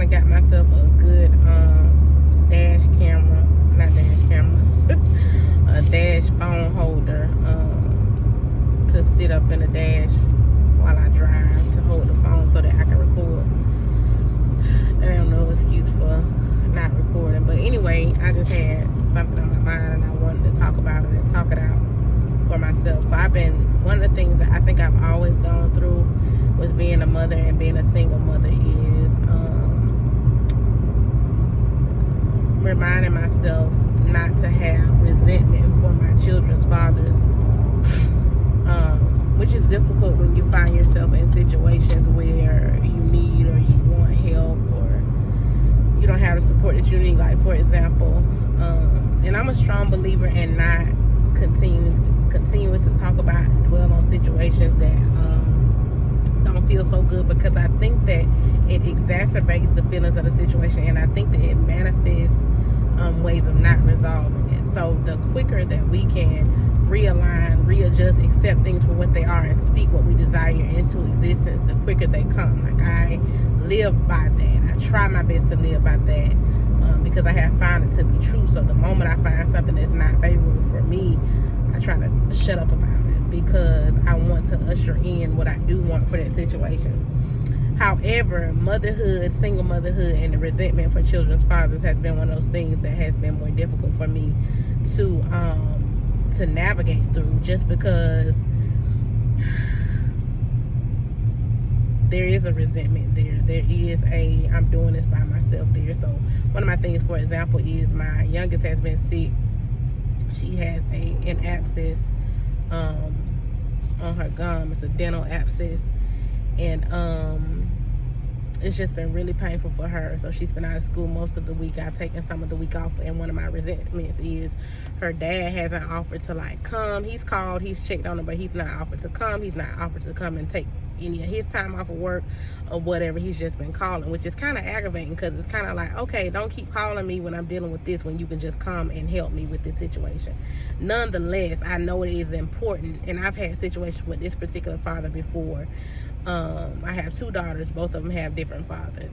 finally got myself a good dash camera, not dash camera, a dash phone holder to sit up in the dash while I drive, to hold the phone so that I can record. I don't know, excuse for not recording, but anyway, I just had something on my mind and I wanted to talk about it and talk it out for myself. So one of the things that I think I've always gone through with being a mother and being a single mother is reminding myself not to have resentment for my children's fathers, which is difficult when you find yourself in situations where you need or you want help or you don't have the support that you need. Like, for example, and I'm a strong believer in not continuing to talk about and dwell on situations that don't feel so good, because I think that it exacerbates the feelings of the situation, and I think that it manifests ways of not resolving it. So the quicker that we can realign, readjust, accept things for what they are, and speak what we desire into existence, the quicker they come. Like, I live by that. I try my best to live by that because I have found it to be true. So the moment I find something that's not favorable for me, I try to shut up about it because I want to usher in what I do want for that situation. However, motherhood, single motherhood, and the resentment for children's fathers has been one of those things that has been more difficult for me to navigate through, just because there is a resentment there. There is a I'm doing this by myself there. So one of my things, for example, is my youngest has been sick. She has an abscess on her gum. It's a dental abscess, and it's just been really painful for her. So she's been out of school most of the week. I've taken some of the week off, and one of my resentments is her dad hasn't offered to come. He's called, he's checked on her, but he's not offered to come. He's not offered to come and take any of his time off of work or whatever. He's just been calling, which is kind of aggravating, because it's kind of like, okay, don't keep calling me when I'm dealing with this, when you can just come and help me with this situation. Nonetheless, I know it is important, and I've had situations with this particular father before. I have 2 daughters. Both of them have different fathers.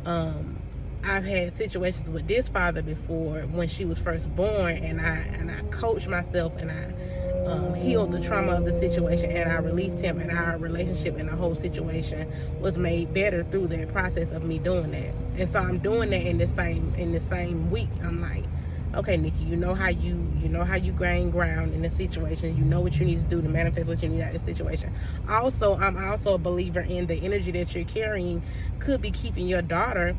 I've had situations with this father before when she was first born, and I coached myself, and I healed the trauma of the situation, and I released him, and our relationship and the whole situation was made better through that process of me doing that. And so I'm doing that in the same week. I'm like, okay, Nikki, you know how you gain ground in the situation. You know what you need to do to manifest what you need out of the situation. Also, I'm also a believer in the energy that you're carrying could be keeping your daughter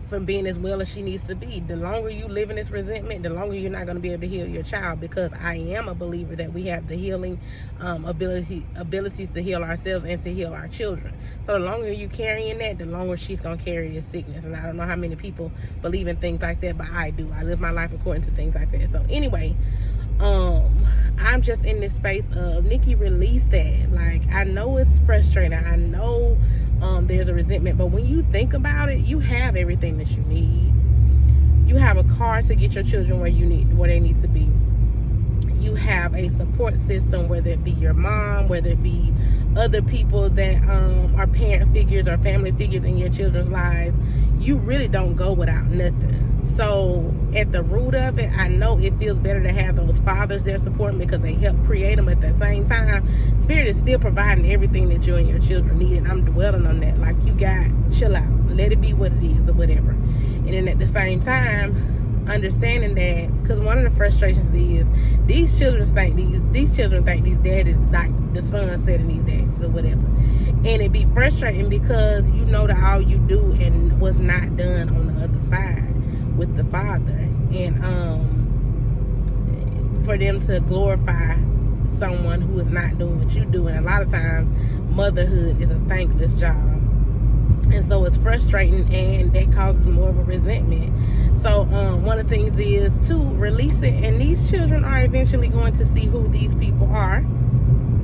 from being as well as she needs to be. The longer you live in this resentment, the longer you're not going to be able to heal your child, because I am a believer that we have the healing abilities to heal ourselves and to heal our children. So the longer you carrying that, the longer she's going to carry this sickness. And I don't know how many people believe in things like that, but I do. I live my life according to things like that. So anyway, I'm just in this space of, Nikki, release that. Like, I know it's frustrating. I know there's a resentment, but when you think about it, you have everything that you need. You have a car to get your children where they need to be. You have a support system, whether it be your mom, whether it be other people that are parent figures or family figures in your children's lives. You really don't go without nothing. So at the root of it, I know it feels better to have those fathers there supporting, because they help create them. At the same time, Spirit is still providing everything that you and your children need, and I'm dwelling on that. Like, you got, chill out, let it be what it is or whatever. And then at the same time, understanding that, because one of the frustrations is these children think these daddies like the sun setting these daddies or whatever. And it be frustrating because you know that all you do and was not done on the other side with the father, and for them to glorify someone who is not doing what you do. And a lot of times motherhood is a thankless job, and so it's frustrating, and that causes more of a resentment. So one of the things is to release it, and these children are eventually going to see who these people are,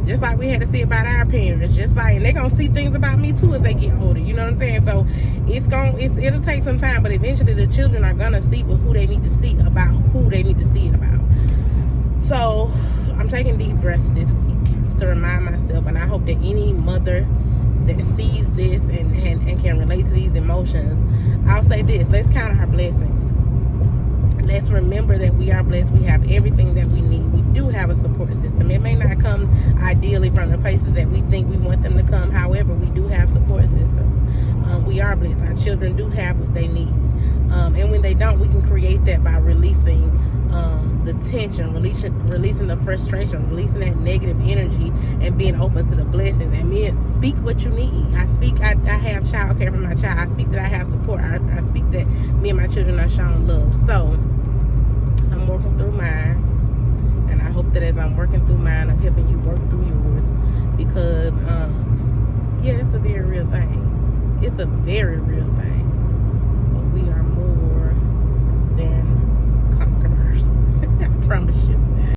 just like we had to see about our parents. Just like, and they're gonna see things about me too as they get older. You know what I'm saying? So it'll take some time, but eventually the children are gonna see who they need to see about who they need to see it about. So I'm taking deep breaths this week to remind myself, and I hope that any mother that sees this and can relate to these emotions, I'll say this: let's count our blessings. Let's remember that we are blessed. We have everything that we need. We do have a support system. It may not come ideally from the places that we think we want them to come. However, we do have support systems. We are blessed. Our children do have what they need. And when they don't, we can create that by releasing the tension, releasing the frustration, releasing that negative energy, and being open to the blessings. And men, speak what you need. I have child care for my child. I speak that I have support. I speak that me and my children are shown love. So I'm working through mine, and I hope that as I'm working through mine, I'm helping you work through yours, because yeah, it's a very real thing. It's a very real thing.